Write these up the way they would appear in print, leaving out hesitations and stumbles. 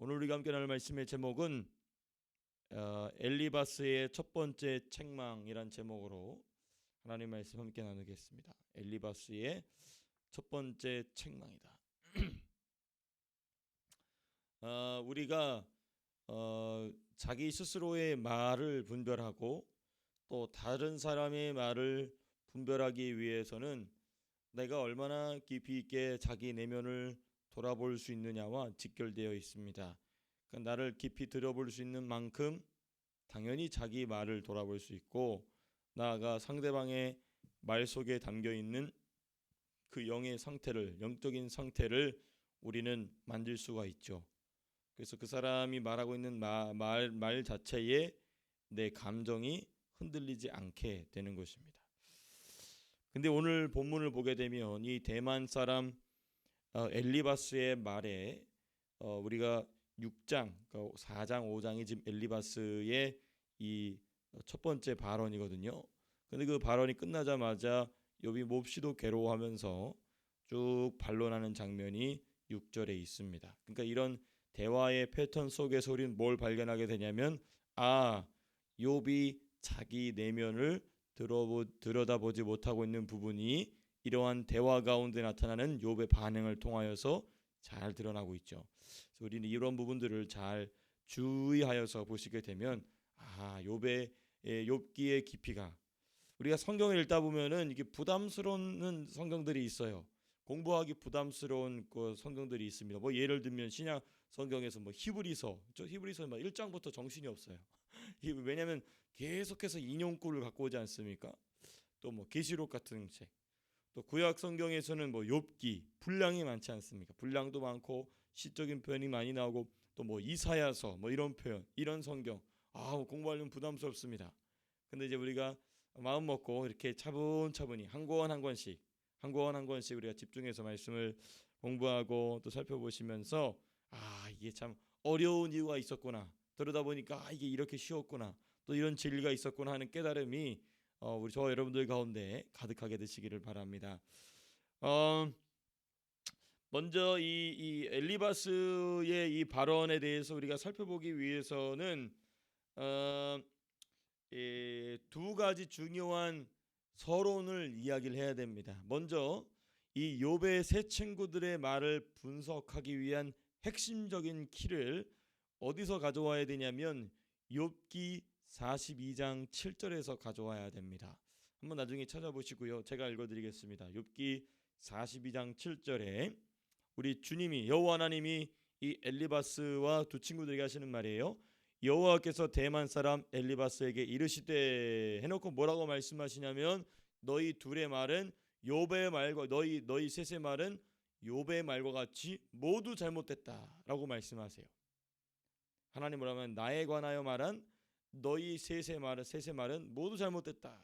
오늘 우리가 함께 나눌 말씀의 제목은 엘리바스의 첫 번째 책망이란 제목으로 하나님 말씀 함께 나누겠습니다. 엘리바스의 첫 번째 책망이다. 우리가 자기 스스로의 말을 분별하고 또 다른 사람의 말을 분별하기 위해서는 내가 얼마나 깊이 있게 자기 내면을 돌아볼 수 있느냐와 직결되어 있습니다. 그러니까 나를 깊이 들여볼 수 있는 만큼 당연히 자기 말을 돌아볼 수 있고, 나아가 상대방의 말 속에 담겨 있는 그 영적인 상태를 우리는 만질 수가 있죠. 그래서 그 사람이 말하고 있는 말 자체에 내 감정이 흔들리지 않게 되는 것입니다. 근데 오늘 본문을 보게 되면 이 대만 사람 엘리바스의 말에 우리가 6장, 4장, 5장이 지금 엘리바스의 이 첫 번째 발언이거든요. 근데 그 발언이 끝나자마자 욥이 몹시도 괴로워하면서 쭉 반론하는 장면이 6절에 있습니다. 그러니까 이런 대화의 패턴 속에서 우리는 뭘 발견하게 되냐면, 욥이 자기 내면을 들여다보지 못하고 있는 부분이 이러한 대화 가운데 나타나는 욥의 반응을 통하여서 잘 드러나고 있죠. 그래서 우리는 이런 부분들을 잘 주의하여서 보시게 되면 욥기의 깊이가, 우리가 성경을 읽다 보면은 이게 부담스러운 성경들이 있어요. 공부하기 부담스러운 그 성경들이 있습니다. 뭐 예를 들면 신약 성경에서 히브리서 1장부터 정신이 없어요. 왜냐하면 계속해서 인용구를 갖고 오지 않습니까? 또 계시록 같은 책, 또 구약 성경에서는 욥기 분량이 많지 않습니까? 분량도 많고 시적인 표현이 많이 나오고, 또 이사야서 이런 표현, 이런 성경 공부하려면 부담스럽습니다. 근데 이제 우리가 마음 먹고 이렇게 차분차분히 한 권 한 권씩 우리가 집중해서 말씀을 공부하고 또 살펴보시면서 이게 참 어려운 이유가 있었구나, 들여다 보니까 이게 이렇게 쉬웠구나, 또 이런 진리가 있었구나 하는 깨달음이 우리 저 여러분들 가운데 가득하게 되시기를 바랍니다. 먼저 이 엘리바스의 이 발언에 대해서 우리가 살펴보기 위해서는 두 가지 중요한 서론을 이야기를 해야 됩니다. 먼저 이 욥의 세 친구들의 말을 분석하기 위한 핵심적인 키를 어디서 가져와야 되냐면 욥기 42장 7절에서 가져와야 됩니다. 한번 나중에 찾아보시고요. 제가 읽어드리겠습니다. 욥기 42장 7절에 우리 주님이, 여호와 하나님이 이 엘리바스와 두 친구들에게 하시는 말이에요. 여호와께서 대만 사람 엘리바스에게 이르시되, 해놓고 뭐라고 말씀하시냐면, 너희 둘의 말은 욥의 말과 너희 셋의 말은 욥의 말과 같이 모두 잘못됐다라고 말씀하세요. 하나님 뭐라면, 나에 관하여 말한 너희 셋의 말은 모두 잘못됐다.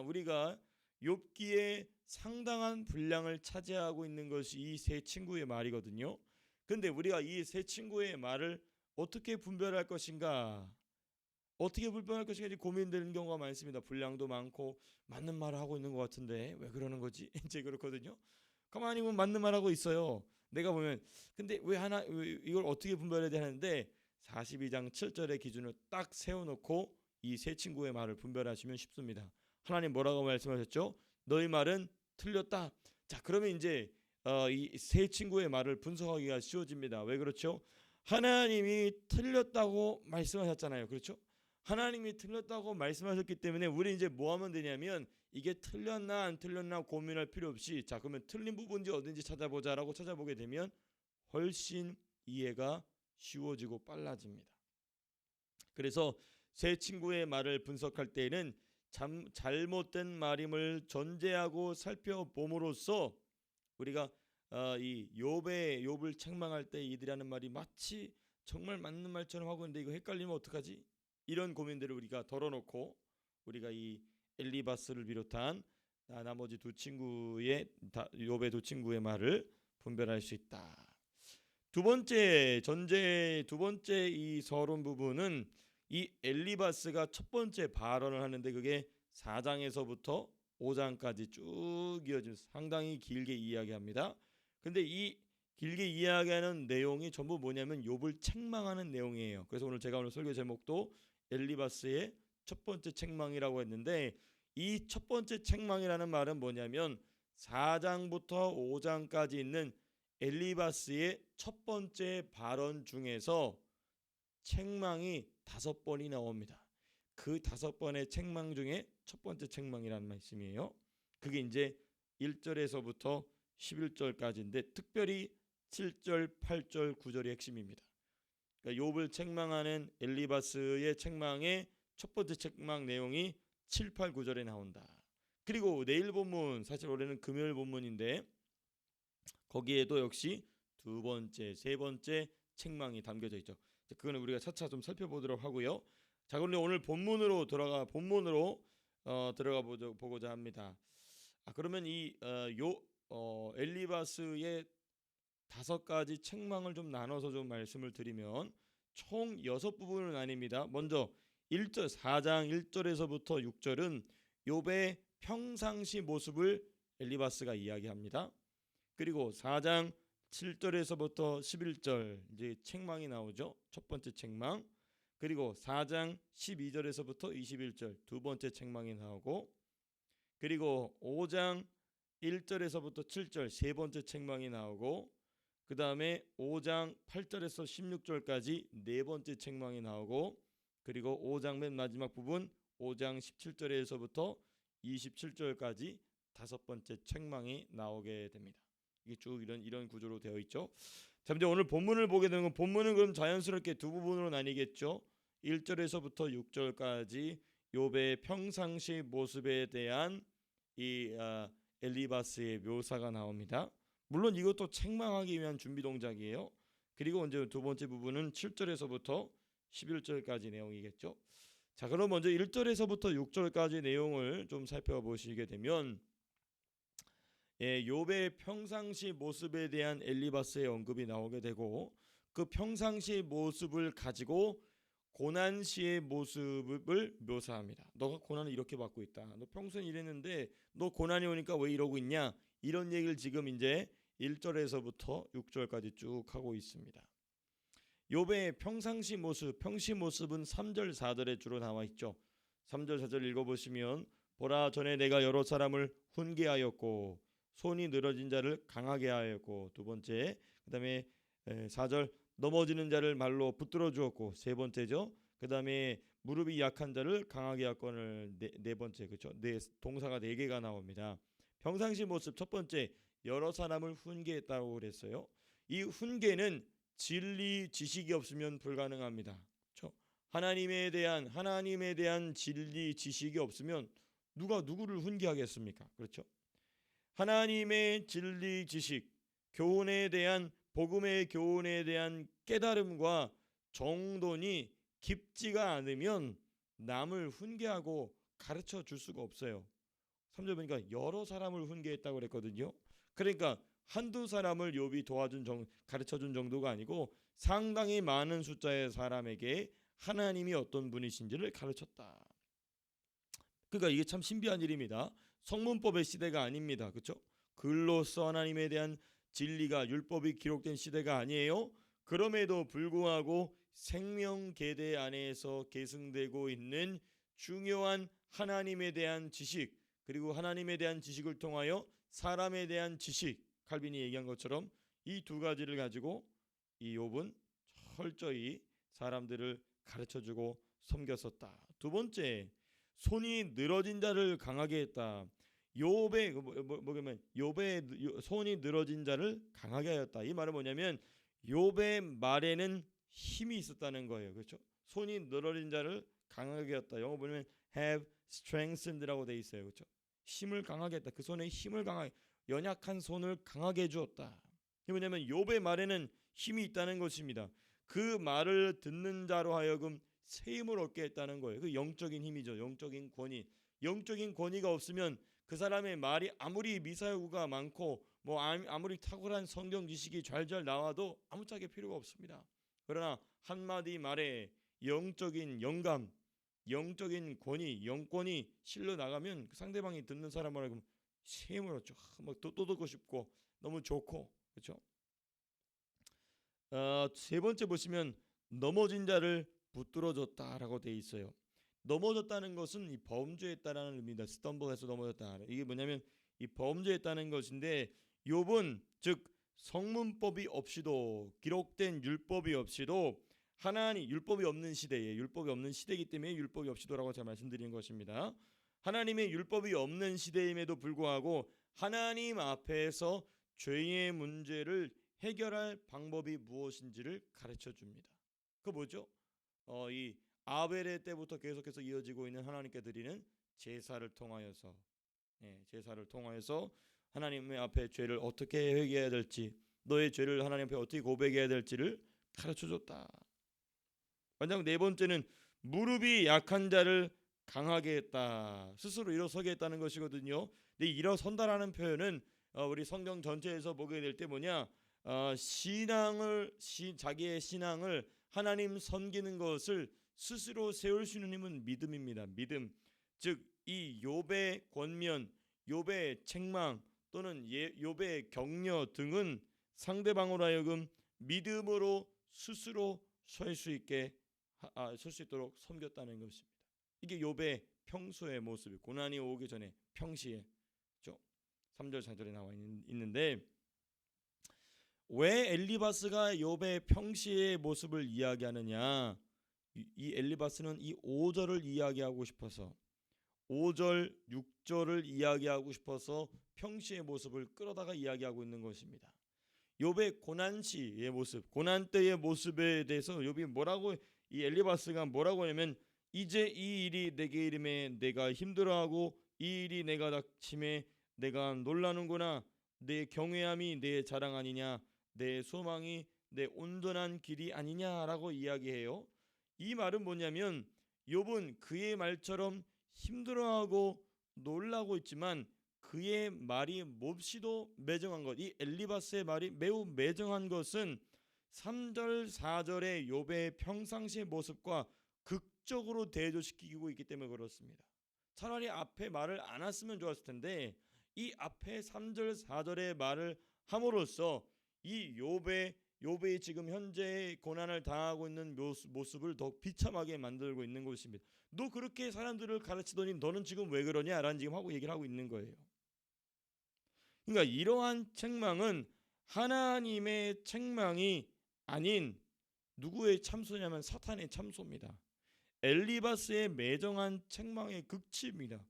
우리가 욥기에 상당한 분량을 차지하고 있는 것이 이 세 친구의 말이거든요. 근데 우리가 이 세 친구의 말을 어떻게 분별할 것인가 고민되는 경우가 많습니다. 분량도 많고 맞는 말을 하고 있는 것 같은데 왜 그러는 거지? 이제 그렇거든요. 가만히 보면 맞는 말 하고 있어요. 내가 보면 근데 왜 이걸 어떻게 분별해야 되는데, 42장 7절의 기준을 딱 세워놓고 이 세 친구의 말을 분별하시면 쉽습니다. 하나님 뭐라고 말씀하셨죠? 너희 말은 틀렸다. 자, 그러면 이제 이 세 친구의 말을 분석하기가 쉬워집니다. 왜 그렇죠? 하나님이 틀렸다고 말씀하셨잖아요. 그렇죠? 하나님이 틀렸다고 말씀하셨기 때문에 우리 이제 뭐 하면 되냐면, 이게 틀렸나 안 틀렸나 고민할 필요 없이, 자 그러면 틀린 부분이 어딘지 찾아보자라고 찾아보게 되면 훨씬 이해가 쉬워지고 빨라집니다. 그래서 세 친구의 말을 분석할 때에는 잘못된 말임을 전제하고 살펴봄으로써 우리가 이 욥을 책망할 때 이들이 하는 말이 마치 정말 맞는 말처럼 하고 있는데 이거 헷갈리면 어떡하지? 이런 고민들을 우리가 덜어놓고 우리가 이 엘리바스를 비롯한 나머지 욥의 두 친구의 말을 분별할 수 있다. 두 번째 이 서론 부분은 이 엘리바스가 첫 번째 발언을 하는데, 그게 4장에서부터 5장까지 쭉 이어지면서 상당히 길게 이야기합니다. 근데 이 길게 이야기하는 내용이 전부 뭐냐면 욥을 책망하는 내용이에요. 그래서 제가 오늘 설교 제목도 엘리바스의 첫 번째 책망이라고 했는데, 이 첫 번째 책망이라는 말은 뭐냐면 4장부터 5장까지 있는 엘리바스의 첫 번째 발언 중에서 책망이 5번이 나옵니다. 그 5번의 책망 중에 첫 번째 책망이라는 말씀이에요. 그게 이제 1절에서부터 11절까지인데 특별히 7절, 8절, 9절이 핵심입니다. 그러니까 욥을 책망하는 엘리바스의 책망의 첫 번째 책망 내용이 7, 8, 9절에 나온다. 그리고 내일 본문, 사실 올해는 금요일 본문인데 거기에도 역시 두 번째, 세 번째 책망이 담겨져 있죠. 그거는 우리가 차차 좀 살펴보도록 하고요. 자, 그런데 오늘 본문으로 들어가 보고자 합니다. 그러면 이 엘리바스의 5가지 책망을 좀 나눠서 좀 말씀을 드리면 총 6부분을 나뉩니다. 먼저 1절 4장 1절에서부터 6절은 욥의 평상시 모습을 엘리바스가 이야기합니다. 그리고 4장 7절에서부터 11절 이제 책망이 나오죠. 첫 번째 책망. 그리고 4장 12절에서부터 21절 두 번째 책망이 나오고, 그리고 5장 1절에서부터 7절 세 번째 책망이 나오고, 그 다음에 5장 8절에서 16절까지 네 번째 책망이 나오고, 그리고 5장 맨 마지막 부분 5장 17절에서부터 27절까지 5번째 책망이 나오게 됩니다. 이게 쭉 이런 구조로 되어 있죠. 자, 이제 오늘 본문을 보게 되는 건, 본문은 그럼 자연스럽게 두 부분으로 나뉘겠죠. 1절에서부터 6절까지 욥의 평상시 모습에 대한 이 엘리바스의 묘사가 나옵니다. 물론 이것도 책망하기 위한 준비 동작이에요. 그리고 이제 두 번째 부분은 7절에서부터 11절까지 내용이겠죠. 자, 그럼 먼저 1절에서부터 6절까지 내용을 좀 살펴보시게 되면 욥의 평상시 모습에 대한 엘리바스의 언급이 나오게 되고, 그 평상시 모습을 가지고 고난 시의 모습을 묘사합니다. 너가 고난을 이렇게 받고 있다. 너 평소엔 이랬는데 너 고난이 오니까 왜 이러고 있냐? 이런 얘기를 지금 이제 1절에서부터 6절까지 쭉 하고 있습니다. 욥의 평상시 모습, 평시 모습은 3절, 4절에 주로 나와 있죠. 3절, 4절 읽어보시면, 보라, 전에 내가 여러 사람을 훈계하였고 손이 늘어진 자를 강하게 하였고, 두 번째, 그 다음에 4절, 넘어지는 자를 말로 붙들어 주었고, 세 번째죠. 그 다음에 무릎이 약한 자를 강하게 하거늘, 네 번째, 그렇죠. 동사가 4개가 나옵니다. 평상시 모습 첫 번째, 여러 사람을 훈계했다고 그랬어요. 이 훈계는 진리 지식이 없으면 불가능합니다. 그렇죠? 하나님에 대한 진리 지식이 없으면 누가 누구를 훈계하겠습니까? 그렇죠? 하나님의 진리 지식, 복음의 교훈에 대한 깨달음과 정돈이 깊지가 않으면 남을 훈계하고 가르쳐 줄 수가 없어요. 3절 보니까 여러 사람을 훈계했다고 그랬거든요. 그러니까 한두 사람을 욥이 가르쳐준 정도가 아니고 상당히 많은 숫자의 사람에게 하나님이 어떤 분이신지를 가르쳤다. 그러니까 이게 참 신비한 일입니다. 성문법의 시대가 아닙니다. 그렇죠? 글로써 하나님에 대한 진리가, 율법이 기록된 시대가 아니에요. 그럼에도 불구하고 생명계대 안에서 계승되고 있는 중요한 하나님에 대한 지식, 그리고 하나님에 대한 지식을 통하여 사람에 대한 지식, 칼빈이 얘기한 것처럼 이 두 가지를 가지고 이 욥은 철저히 사람들을 가르쳐주고 섬겼었다. 두 번째, 손이 늘어진 자를 강하게 했다. 욥의 손이 늘어진 자를 강하게 하였다. 이 말은 뭐냐면 욥의 말에는 힘이 있었다는 거예요. 그렇죠? 손이 늘어진 자를 강하게 했다. 영어 보면 have strengthened라고 돼 있어요. 그렇죠? 힘을 강하게 했다. 그 손에 힘을 강하게, 연약한 손을 강하게 해 주었다. 이게 뭐냐면 욥의 말에는 힘이 있다는 것입니다. 그 말을 듣는 자로 하여금 새 힘을 얻게 했다는 거예요. 그 영적인 힘이죠. 영적인 권위. 영적인 권위가 없으면 그 사람의 말이 아무리 미사여구가 많고 아무리 탁월한 성경 지식이 잘잘 나와도 아무짝에 필요가 없습니다. 그러나 한마디 말에 영적인 영감, 영적인 권위, 영권이 실려 나가면 그 상대방이 듣는 사람을 새 힘을 얻죠. 또 듣고 싶고 너무 좋고, 그렇죠? 세 번째 보시면 넘어진 자를 붙들어 줬다라고 돼 있어요. 넘어졌다는 것은 이 범죄했다라는 의미입니다. 스텀블해서 넘어졌다. 이게 뭐냐면 이 범죄했다는 것인데 욥은 즉 성문법이 없이도 기록된 율법이 없이도 하나님 율법이 없는 시대에 율법이 없는 시대이기 때문에 율법이 없이도라고 제가 말씀드린 것입니다. 하나님의 율법이 없는 시대임에도 불구하고 하나님 앞에서 죄의 문제를 해결할 방법이 무엇인지를 가르쳐 줍니다. 그 뭐죠? 이 아벨의 때부터 계속해서 이어지고 있는 하나님께 드리는 제사를 통하여서 제사를 통하여서 하나님의 앞에 죄를 어떻게 회개해야 될지 너의 죄를 하나님 앞에 어떻게 고백해야 될지를 가르쳐 줬다. 만약 네 번째는 무릎이 약한 자를 강하게 했다. 스스로 일어서게 했다는 것이거든요. 근데 일어선다라는 표현은 우리 성경 전체에서 보게 될 때 뭐냐? 자기의 신앙을 하나님 섬기는 것을 스스로 세울 수 있는 힘은 믿음입니다. 믿음. 즉 이 욥의 권면, 욥의 책망 또는 욥의 격려 등은 상대방으로 하여금 믿음으로 스스로 설 수 있도록 섬겼다는 것입니다. 이게 욥의 평소의 모습이 고난이 오기 전에 평시에 3절 4절에 나와 있는데 왜 엘리바스가 욥의 평시의 모습을 이야기하느냐? 이 엘리바스는 이 5절을 이야기하고 싶어서 5절 6절을 이야기하고 싶어서 평시의 모습을 끌어다가 이야기하고 있는 것입니다. 욥의 고난시의 모습, 고난 때의 모습에 대해서 욥이 이 엘리바스가 뭐라고 하냐면 이제 이 일이 내게 이름에 내가 힘들어하고 이 일이 내가 닥침에 내가 놀라는구나. 내 경외함이 내 자랑 아니냐. 내 소망이 내 온전한 길이 아니냐라고 이야기해요. 이 말은 뭐냐면 욥은 그의 말처럼 힘들어하고 놀라고 있지만 그의 말이 몹시도 매정한 것, 이 엘리바스의 말이 매우 매정한 것은 3절 4절의 욥의 평상시의 모습과 극적으로 대조시키고 있기 때문에 그렇습니다. 차라리 앞에 말을 안 했으면 좋았을 텐데 이 앞에 3절 4절의 말을 함으로써 이 욥의 지금 현재 고난을 당하고 있는 모습을 더 비참하게 만들고 있는 것입니다. 너 그렇게 사람들을 가르치더니 너는 지금 왜 그러냐라는 지금 얘기를 하고 있는 거예요. 그러니까 이러한 책망은 하나님의 책망이 아닌 누구의 참소냐면 사탄의 참소입니다. 엘리바스의 매정한 책망의 극치입니다.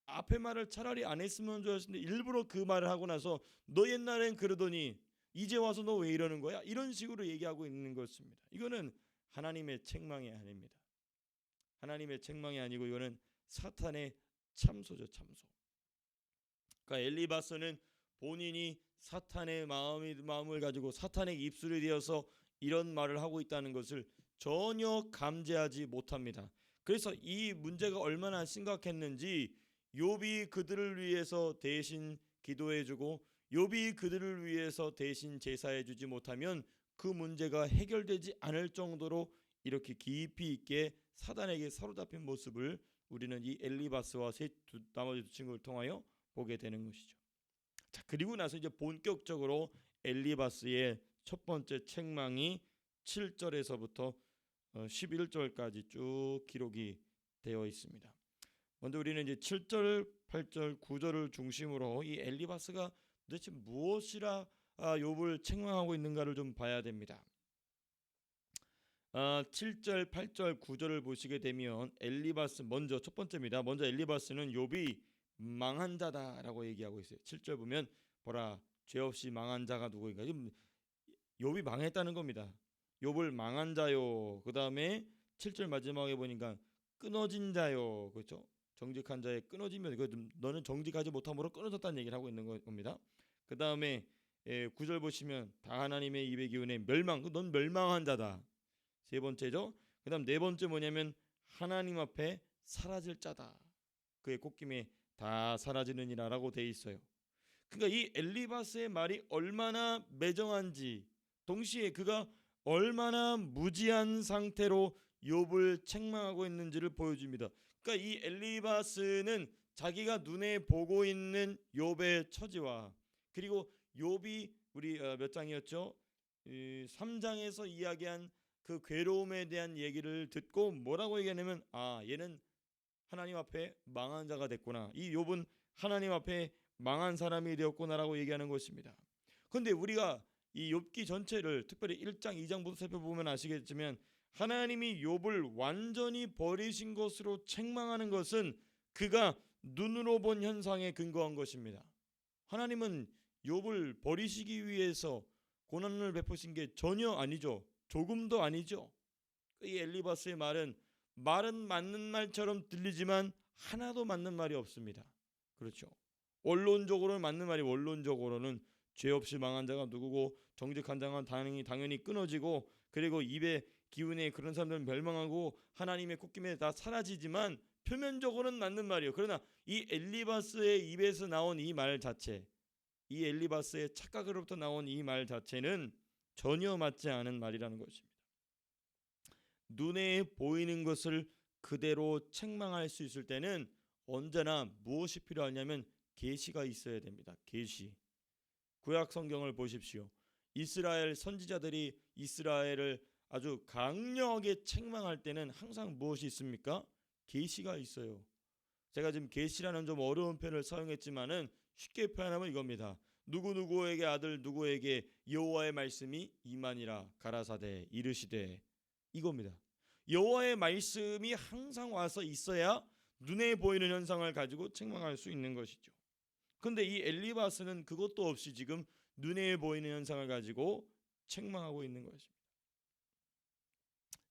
앞에 말을 차라리 안 했으면 좋았는데 일부러 그 말을 하고 나서 너 옛날엔 그러더니 이제 와서 너 왜 이러는 거야? 이런 식으로 얘기하고 있는 것입니다. 이거는 하나님의 책망이 아닙니다. 하나님의 책망이 아니고 이거는 사탄의 참소죠. 참소. 그러니까 엘리바스는 본인이 사탄의 마음을 가지고 사탄의 입술이 되어서 이런 말을 하고 있다는 것을 전혀 감지하지 못합니다. 그래서 이 문제가 얼마나 심각했는지 욥이 그들을 위해서 대신 기도해주고 욥이 그들을 위해서 대신 제사해주지 못하면 그 문제가 해결되지 않을 정도로 이렇게 깊이 있게 사단에게 사로잡힌 모습을 우리는 이 엘리바스와 나머지 두 친구를 통하여 보게 되는 것이죠. 자, 그리고 나서 이제 본격적으로 엘리바스의 첫 번째 책망이 7절에서부터 11절까지 쭉 기록이 되어 있습니다. 먼저 우리는 이제 7절, 8절, 9절을 중심으로 이 엘리바스가 도대체 무엇이라 욥을 책망하고 있는가를 좀 봐야 됩니다. 7절, 8절, 9절을 보시게 되면 엘리바스 먼저 첫 번째입니다. 먼저 엘리바스는 욥이 망한 자다라고 얘기하고 있어요. 7절 보면 보라 죄 없이 망한 자가 누구인가? 욥이 망했다는 겁니다. 욥을 망한 자요. 그 다음에 7절 마지막에 보니까 끊어진 자요. 그렇죠? 정직한 자의 끊어지면 너는 정직하지 못함으로 끊어졌다는 얘기를 하고 있는 겁니다. 그 다음에 9절 보시면 다 하나님의 입의 기운에 멸망. 넌 멸망한 자다. 세 번째죠. 그 다음 네 번째 뭐냐면 하나님 앞에 사라질 자다. 그의 콧김에 다 사라지느니라라고 돼 있어요. 그러니까 이 엘리바스의 말이 얼마나 매정한지 동시에 그가 얼마나 무지한 상태로 욥을 책망하고 있는지를 보여줍니다. 그러니까 이 엘리바스는 자기가 눈에 보고 있는 욥의 처지와 그리고 욥이 우리 몇 장이었죠? 이 3장에서 이야기한 그 괴로움에 대한 얘기를 듣고 뭐라고 얘기하냐면 얘는 하나님 앞에 망한 자가 됐구나. 이 욥은 하나님 앞에 망한 사람이 되었구나라고 얘기하는 것입니다. 그런데 우리가 이 욥기 전체를 특별히 1장, 2장부터 살펴보면 아시겠지만 하나님이 욥을 완전히 버리신 것으로 책망하는 것은 그가 눈으로 본 현상에 근거한 것입니다. 하나님은 욥을 버리시기 위해서 고난을 베푸신 게 전혀 아니죠. 조금도 아니죠. 이 엘리바스의 말은 맞는 말처럼 들리지만 하나도 맞는 말이 없습니다. 그렇죠. 원론적으로는 맞는 말이 원론적으로는 죄 없이 망한 자가 누구고 정직한 자가 당연히 끊어지고 그리고 입의 기운에 그런 사람들은 멸망하고 하나님의 콧김에 다 사라지지만 표면적으로는 맞는 말이에요. 그러나 이 엘리바스의 입에서 나온 이 말 자체, 이 엘리바스의 착각으로부터 나온 이 말 자체는 전혀 맞지 않은 말이라는 것입니다. 눈에 보이는 것을 그대로 책망할 수 있을 때는 언제나 무엇이 필요하냐면 계시가 있어야 됩니다. 계시. 구약 성경을 보십시오. 이스라엘 선지자들이 이스라엘을 아주 강력하게 책망할 때는 항상 무엇이 있습니까? 계시가 있어요. 제가 지금 계시라는 좀 어려운 표현을 사용했지만은 쉽게 표현하면 이겁니다. 누구누구에게 아들 누구에게 여호와의 말씀이 임하니라 가라사대 이르시되, 이겁니다. 여호와의 말씀이 항상 와서 있어야 눈에 보이는 현상을 가지고 책망할 수 있는 것이죠. 그런데 이 엘리바스는 그것도 없이 지금 눈에 보이는 현상을 가지고 책망하고 있는 것입니다.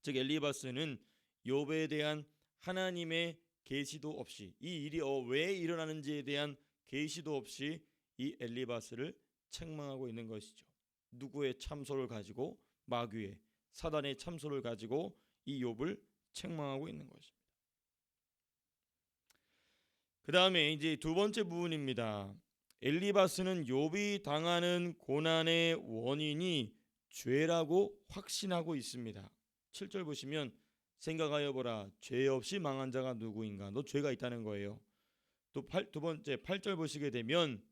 즉 엘리바스는 욥에 대한 하나님의 계시도 없이, 이 일이 왜 일어나는지에 대한 계시도 없이 이 엘리바스를 책망하고 있는 것이죠. 누구의 참소를 가지고, 마귀의 사단의 참소를 가지고 이 욥을 책망하고 있는 것입니다. 그 다음에 이제 두 번째 부분입니다. 엘리바스는 욥이 당하는 고난의 원인이 죄라고 확신하고 있습니다. 7절 보시면 생각하여 보라, 죄 없이 망한 자가 누구인가. 너 죄가 있다는 거예요. 또 두 번째 8절 보시게 되면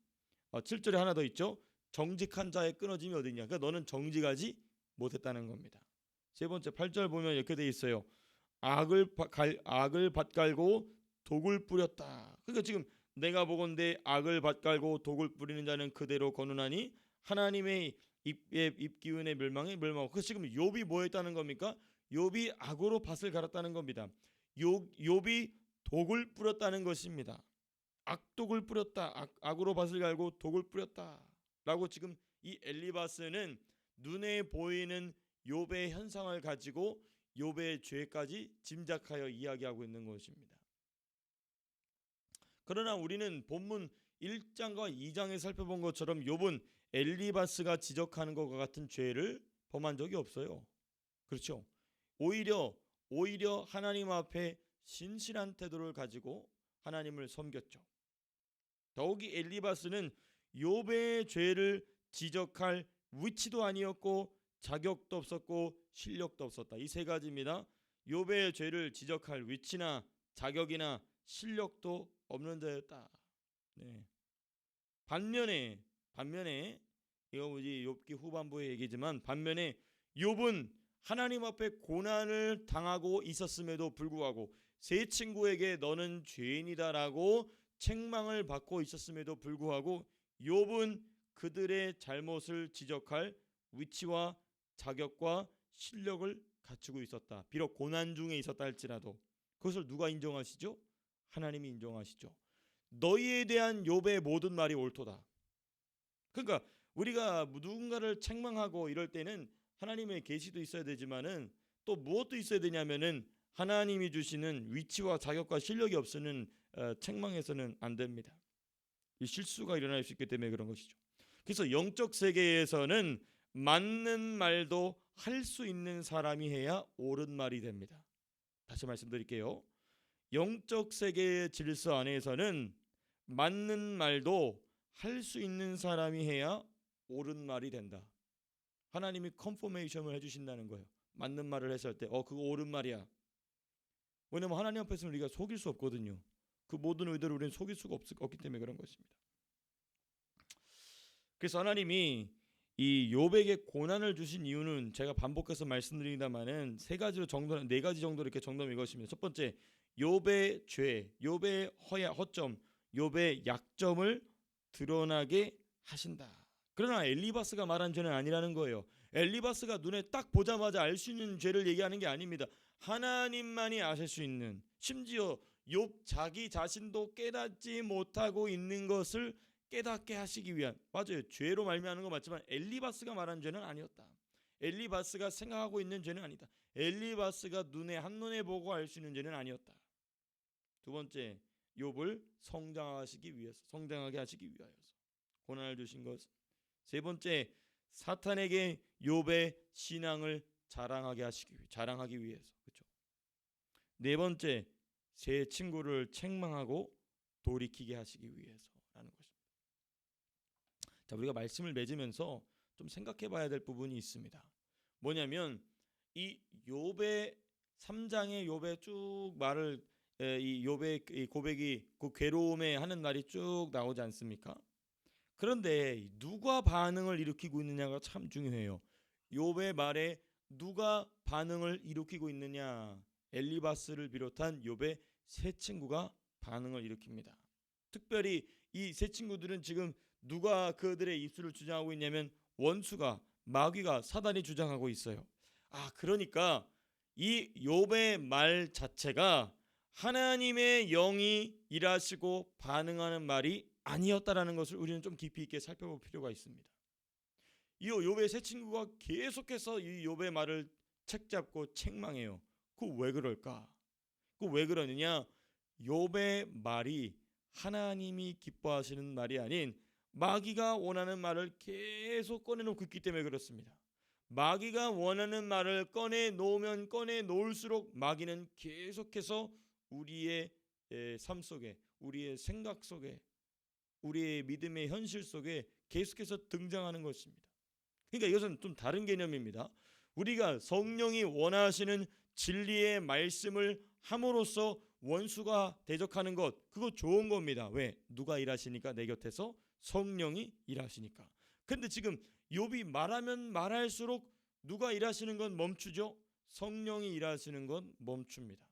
7절에 하나 더 있죠. 정직한 자의 끊어짐이 어디냐. 그러니까 너는 정직하지 못했다는 겁니다. 세 번째 8절 보면 이렇게 돼 있어요. 악을 밭갈고 독을 뿌렸다. 그러니까 지금 내가 보건대 악을 밭갈고 독을 뿌리는 자는 그대로 거느나니 하나님의 입기운의 멸망에 멸망하고. 그래서 지금 욥이 뭐 했다는 겁니까? 욥이 악으로 밭을 갈았다는 겁니다. 욥이 독을 뿌렸다는 것입니다. 악독을 뿌렸다. 악으로 밭을 갈고 독을 뿌렸다 라고 지금 이 엘리바스는 눈에 보이는 욥의 현상을 가지고 욥의 죄까지 짐작하여 이야기하고 있는 것입니다. 그러나 우리는 본문 1장과 2장에 살펴본 것처럼 욥은 엘리바스가 지적하는 것과 같은 죄를 범한 적이 없어요. 그렇죠? 오히려 하나님 앞에 신실한 태도를 가지고 하나님을 섬겼죠. 더욱이 엘리바스는 욥의 죄를 지적할 위치도 아니었고 자격도 없었고 실력도 없었다. 이 세 가지입니다. 욥의 죄를 지적할 위치나 자격이나 실력도 없는 자였다. 네. 반면에 이거 뭐지 욥기 후반부의 얘기지만 반면에 욥은 하나님 앞에 고난을 당하고 있었음에도 불구하고 세 친구에게 너는 죄인이다라고 책망을 받고 있었음에도 불구하고 욥은 그들의 잘못을 지적할 위치와 자격과 실력을 갖추고 있었다. 비록 고난 중에 있었다 할지라도 그것을 누가 인정하시죠? 하나님이 인정하시죠. 너희에 대한 욥의 모든 말이 옳도다. 그러니까 우리가 누군가를 책망하고 이럴 때는 하나님의 계시도 있어야 되지만은 또 무엇도 있어야 되냐면은 하나님이 주시는 위치와 자격과 실력이 없으면 책망해서는 안 됩니다. 이 실수가 일어날 수 있기 때문에 그런 것이죠. 그래서 영적 세계에서는 맞는 말도 할 수 있는 사람이 해야 옳은 말이 됩니다. 다시 말씀드릴게요. 영적 세계의 질서 안에서는 맞는 말도 할 수 있는 사람이 해야 옳은 말이 된다. 하나님이 컨포메이션을 해주신다는 거예요. 맞는 말을 했을 때 그거 옳은 말이야. 왜냐하면 하나님 앞에서는 우리가 속일 수 없거든요. 그 모든 의도를 우리는 속일 수가 없기 때문에 그런 것입니다. 그래서 하나님이 이 욥에게 고난을 주신 이유는 제가 반복해서 말씀드립니다만은 네 가지 정도 이렇게 정dom이 이것입니다. 첫 번째, 욥의 죄, 욥의 허점, 욥의 약점을 드러나게 하신다. 그러나 엘리바스가 말한 죄는 아니라는 거예요. 엘리바스가 눈에 딱 보자마자 알 수 있는 죄를 얘기하는 게 아닙니다. 하나님만이 아실 수 있는, 심지어 욥 자기 자신도 깨닫지 못하고 있는 것을 깨닫게 하시기 위한, 맞아요, 죄로 말미암는 거 맞지만 엘리바스가 말한 죄는 아니었다. 엘리바스가 생각하고 있는 죄는 아니다. 엘리바스가 한눈에 보고 알 수 있는 죄는 아니었다. 두 번째, 욥을 성장하게 하시기 위하여서 고난을 주신 것. 세 번째, 사탄에게 욥의 신앙을 자랑하기 위해서. 그렇죠? 네 번째, 세 친구를 책망하고 돌이키게 하시기 위해서라는 것입니다. 자, 우리가 말씀을 맺으면서 좀 생각해 봐야 될 부분이 있습니다. 뭐냐면 이 욥의 3장의 욥의 쭉 말을, 이 욥의 이 고백이 그 괴로움에 하는 말이 쭉 나오지 않습니까? 그런데 누가 반응을 일으키고 있느냐가 참 중요해요. 욥의 말에 누가 반응을 일으키고 있느냐? 엘리바스를 비롯한 욥의 세 친구가 반응을 일으킵니다. 특별히 이 세 친구들은 지금 누가 그들의 입술을 주장하고 있냐면 원수가, 마귀가, 사단이 주장하고 있어요. 그러니까 이 욥의 말 자체가 하나님의 영이 일하시고 반응하는 말이 아니었다라는 것을 우리는 좀 깊이 있게 살펴볼 필요가 있습니다. 이 욥의 세 친구가 계속해서 이 욥의 말을 책잡고 책망해요. 왜 그럴까? 왜 그러느냐? 욥의 말이 하나님이 기뻐하시는 말이 아닌 마귀가 원하는 말을 계속 꺼내놓고 있기 때문에 그렇습니다. 마귀가 원하는 말을 꺼내놓으면 꺼내놓을수록 마귀는 계속해서 우리의 삶 속에, 우리의 생각 속에, 우리의 믿음의 현실 속에 계속해서 등장하는 것입니다. 그러니까 이것은 좀 다른 개념입니다. 우리가 성령이 원하시는 진리의 말씀을 함으로써 원수가 대적하는 것, 그거 좋은 겁니다. 왜? 누가 일하시니까? 내 곁에서 성령이 일하시니까. 근데 지금 욥이 말하면 말할수록 누가 일하시는 건 멈추죠? 성령이 일하시는 건 멈춥니다.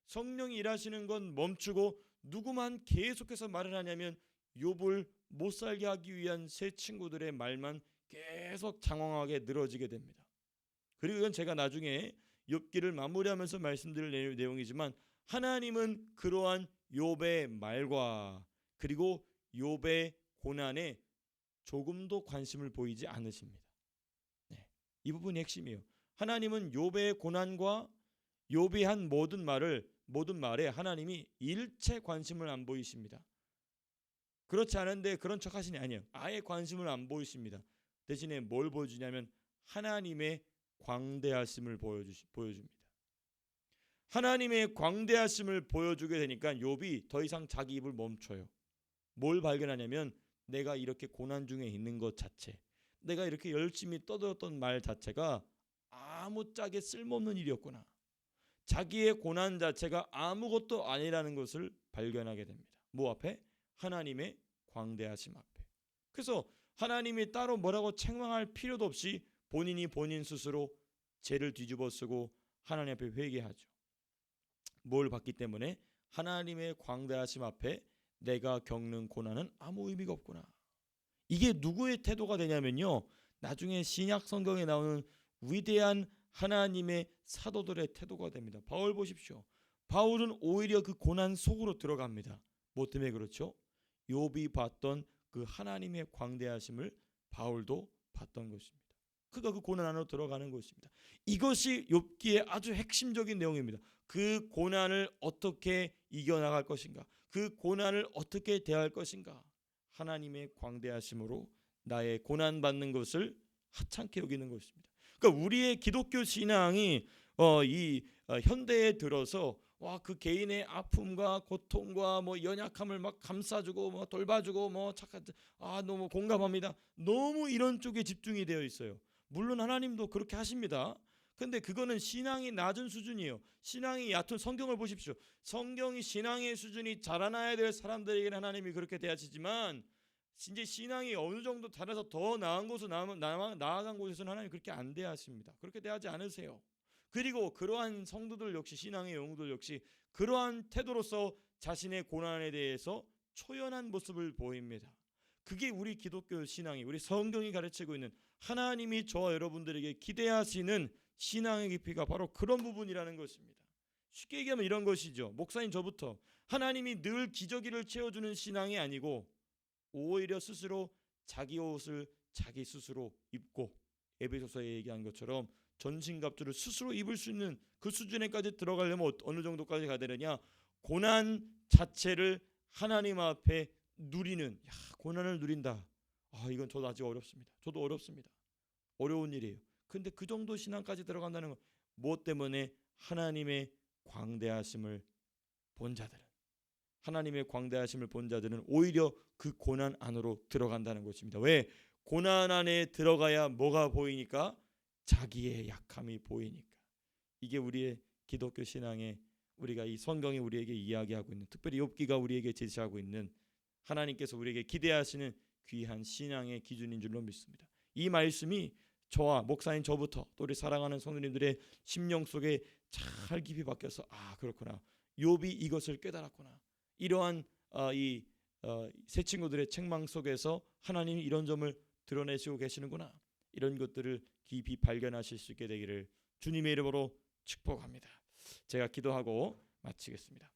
성령이 일하시는 건 멈추고 누구만 계속해서 말을 하냐면 욥을 못 살게 하기 위한 세 친구들의 말만 계속 장황하게 늘어지게 됩니다. 그리고 이건 제가 나중에 욥기를 마무리하면서 말씀드릴 내용이지만 하나님은 그러한 욥의 말과 그리고 욥의 고난에 조금도 관심을 보이지 않으십니다. 이 부분이 핵심이에요. 하나님은 욥의 고난과 욥이 한 모든 말에 하나님이 일체 관심을 안 보이십니다. 그렇지 않은데 그런 척 하시니 아니에요. 아예 관심을 안 보이십니다. 대신에 뭘 보여주냐면 하나님의 광대하심을 보여줍니다. 하나님의 광대하심을 보여주게 되니까 욥이 더 이상 자기 입을 멈춰요. 뭘 발견하냐면 내가 이렇게 고난 중에 있는 것 자체, 내가 이렇게 열심히 떠들었던 말 자체가 아무짝에 쓸모없는 일이었구나. 자기의 고난 자체가 아무것도 아니라는 것을 발견하게 됩니다. 뭐 앞에? 하나님의 광대하심 앞에. 그래서 하나님이 따로 뭐라고 책망할 필요도 없이 본인이 본인 스스로 죄를 뒤집어 쓰고 하나님 앞에 회개하죠. 뭘 받기 때문에? 하나님의 광대하심 앞에 내가 겪는 고난은 아무 의미가 없구나. 이게 누구의 태도가 되냐면요, 나중에 신약 성경에 나오는 위대한 하나님의 사도들의 태도가 됩니다. 바울 보십시오. 바울은 오히려 그 고난 속으로 들어갑니다. 뭐 때문에 그렇죠? 욥이 봤던 그 하나님의 광대하심을 바울도 봤던 것입니다. 그가 그 고난 안으로 들어가는 것입니다. 이것이 욥기의 아주 핵심적인 내용입니다. 그 고난을 어떻게 이겨나갈 것인가? 그 고난을 어떻게 대할 것인가? 하나님의 광대하심으로 나의 고난받는 것을 하찮게 여기는 것입니다. 그러니까 우리의 기독교 신앙이 현대에 들어서 그 개인의 아픔과 고통과 연약함을 막 감싸주고 돌봐주고 너무 공감합니다. 너무 이런 쪽에 집중이 되어 있어요. 물론 하나님도 그렇게 하십니다. 근데 그거는 신앙이 낮은 수준이에요. 신앙이 얕은, 성경을 보십시오. 성경이 신앙의 수준이 자라나야 될 사람들에게는 하나님이 그렇게 대하시지만 이제 신앙이 어느 정도 달아서 더 나은 곳으로 나아간 곳에서는 하나님 그렇게 안 대하십니다. 그렇게 대하지 않으세요. 그리고 그러한 성도들 역시, 신앙의 영웅들 역시 그러한 태도로서 자신의 고난에 대해서 초연한 모습을 보입니다. 그게 우리 기독교 신앙이, 우리 성경이 가르치고 있는, 하나님이 저와 여러분들에게 기대하시는 신앙의 깊이가 바로 그런 부분이라는 것입니다. 쉽게 얘기하면 이런 것이죠. 목사님, 저부터 하나님이 늘 기저귀를 채워주는 신앙이 아니고 오히려 스스로 자기 옷을 자기 스스로 입고, 에베소서에 얘기한 것처럼 전신갑주를 스스로 입을 수 있는 그 수준에까지 들어가려면 어느 정도까지 가야 되느냐? 고난 자체를 하나님 앞에 누리는, 고난을 누린다. 이건 저도 아직 어렵습니다. 저도 어렵습니다. 어려운 일이에요. 근데 그 정도 신앙까지 들어간다는 건 무엇 때문에? 하나님의 광대하심을 본 자들은, 하나님의 광대하심을 본 자들은 오히려 그 고난 안으로 들어간다는 것입니다. 왜? 고난 안에 들어가야 뭐가 보이니까? 자기의 약함이 보이니까. 이게 우리의 기독교 신앙의, 우리가 이 성경이 우리에게 이야기하고 있는, 특별히 욥기가 우리에게 제시하고 있는, 하나님께서 우리에게 기대하시는 귀한 신앙의 기준인 줄로 믿습니다. 이 말씀이 저와 목사인 저부터 또 우리 사랑하는 성도님들의 심령 속에 잘 깊이 박혀서, 그렇구나, 욥이 이것을 깨달았구나, 이러한 새 친구들의 책망 속에서 하나님이 이런 점을 드러내시고 계시는구나, 이런 것들을 깊이 발견하실 수 있게 되기를 주님의 이름으로 축복합니다. 제가 기도하고 마치겠습니다.